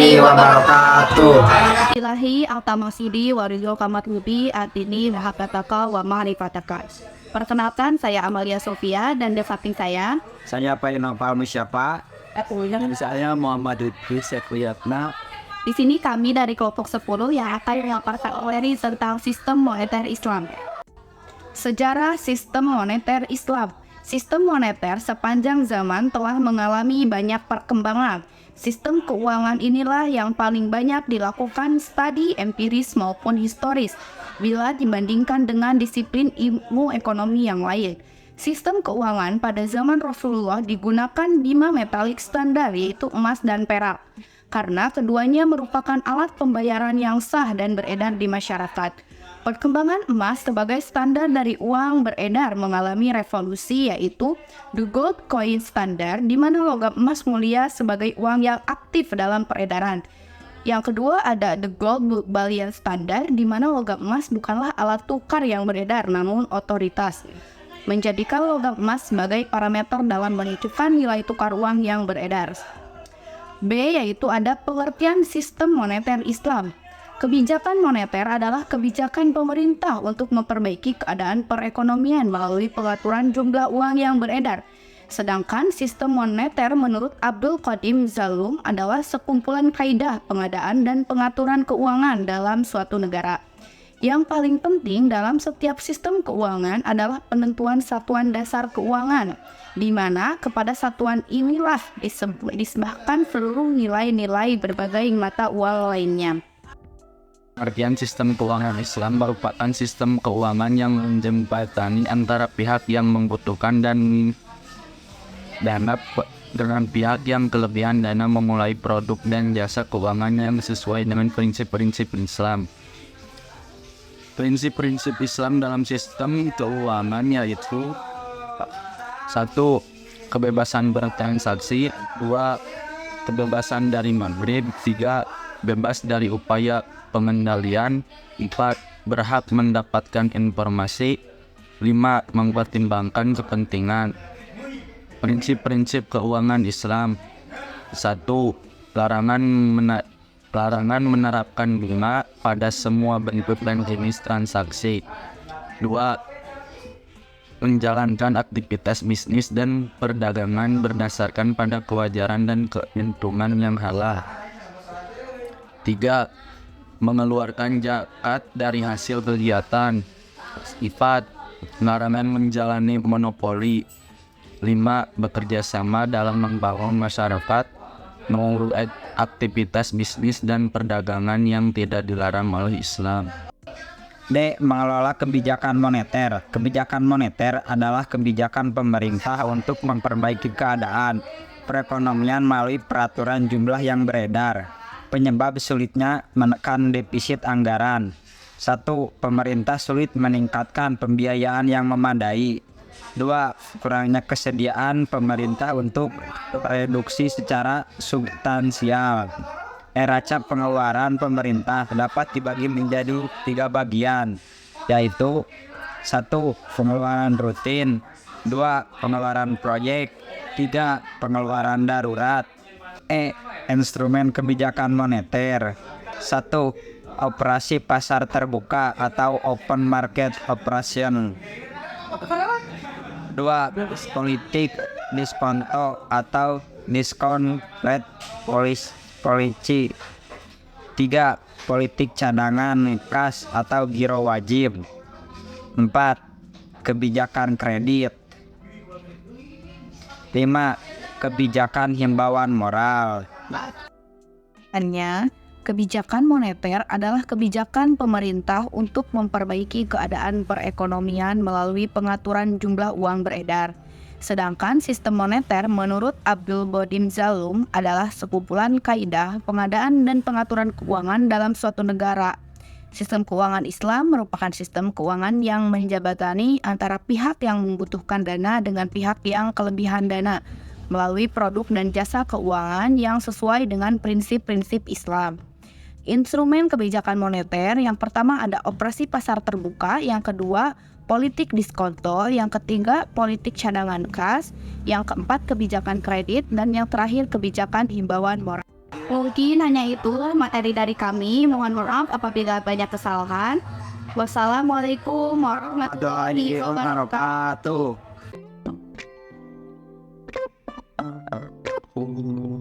warahmatullahi wabarakatuh. Ilahi al-tamasidi waridul kamatlubi atini wahabataka wa ma'rifataka. Perkenalkan, saya Amalia Sofia dan di samping saya Pak Inafal Musyapa. Saya Muhammad Idris Sekriyatna. di sini kami dari kelompok 10 yang akan memaparkan materi tentang sistem moneter Islam. Sejarah sistem moneter Islam. Sistem moneter sepanjang zaman telah mengalami banyak perkembangan. Sistem keuangan inilah yang paling banyak dilakukan studi empiris maupun historis bila dibandingkan dengan disiplin ilmu ekonomi yang lain. Sistem keuangan pada zaman Rasulullah digunakan 5 metalik standar, yaitu emas dan perak, karena keduanya merupakan alat pembayaran yang sah dan beredar di masyarakat. Perkembangan emas sebagai standar dari uang beredar mengalami revolusi, yaitu the gold coin standar, di mana logam emas mulia sebagai uang yang aktif dalam peredaran. Yang kedua ada the gold bullion standar, di mana logam emas bukanlah alat tukar yang beredar namun otoritas, menjadikan logam emas sebagai parameter dalam menentukan nilai tukar uang yang beredar. B, yaitu ada pengertian sistem moneter Islam. Kebijakan moneter adalah kebijakan pemerintah untuk memperbaiki keadaan perekonomian melalui pengaturan jumlah uang yang beredar. Sedangkan sistem moneter menurut Abdul Qadim Zalum adalah sekumpulan kaidah pengadaan dan pengaturan keuangan dalam suatu negara. Yang paling penting dalam setiap sistem keuangan adalah penentuan satuan dasar keuangan, di mana kepada satuan inilah disebutkan seluruh nilai-nilai berbagai mata uang lainnya. Pengertian sistem keuangan Islam merupakan sistem keuangan yang menjembatani antara pihak yang membutuhkan dan dana dengan pihak yang kelebihan dana memulai produk dan jasa keuangan yang sesuai dengan prinsip-prinsip Islam. Prinsip-prinsip Islam dalam sistem keuangan yaitu 1. Kebebasan bertransaksi, 2. Kebebasan dari maghrib, 3. Bebas dari upaya pengendalian, 4. Berhak mendapatkan informasi, 5. Mempertimbangkan kepentingan. Prinsip-prinsip keuangan Islam. 1. Larangan menerapkan bunga pada semua bentuk dan jenis transaksi. 2. Menjalankan aktivitas bisnis dan perdagangan berdasarkan pada kewajaran dan keuntungan yang halal. 3. Mengeluarkan zakat dari hasil kegiatan. 4. Larangan menjalani monopoli. 5. Bekerja sama dalam membangun masyarakat melalui aktivitas bisnis dan perdagangan yang tidak dilarang oleh Islam. D. Mengelola kebijakan moneter. Kebijakan moneter adalah kebijakan pemerintah untuk memperbaiki keadaan perekonomian melalui peraturan jumlah yang beredar. Penyebab sulitnya menekan defisit anggaran. 1. Pemerintah sulit meningkatkan pembiayaan yang memadai. 2. Kurangnya kesediaan pemerintah untuk reduksi secara substansial. Neraca pengeluaran pemerintah dapat dibagi menjadi 3 bagian, yaitu 1. Pengeluaran rutin, 2. Pengeluaran proyek, 3. Pengeluaran darurat. Instrumen kebijakan moneter. 1. Operasi pasar terbuka atau open market operation. 2. Politik diskonto atau discount rate policy. 3. Politik cadangan kas atau giro wajib. 4. Kebijakan kredit. 5. Kebijakan himbauan moral. Kebijakan moneter adalah kebijakan pemerintah untuk memperbaiki keadaan perekonomian melalui pengaturan jumlah uang beredar. Sedangkan sistem moneter menurut Abdul Qadim Zalum adalah sekumpulan kaidah pengadaan dan pengaturan keuangan dalam suatu negara. Sistem keuangan Islam merupakan sistem keuangan yang menjabatani antara pihak yang membutuhkan dana dengan pihak yang kelebihan dana melalui produk dan jasa keuangan yang sesuai dengan prinsip-prinsip Islam. Instrumen kebijakan moneter yang pertama ada operasi pasar terbuka, yang kedua politik diskonto, yang ketiga politik cadangan kas, yang keempat kebijakan kredit, dan yang terakhir kebijakan himbauan moral. Mungkin hanya itu materi dari kami. Mohon maaf apabila banyak kesalahan. Wassalamualaikum warahmatullahi wabarakatuh. wabarakatuh.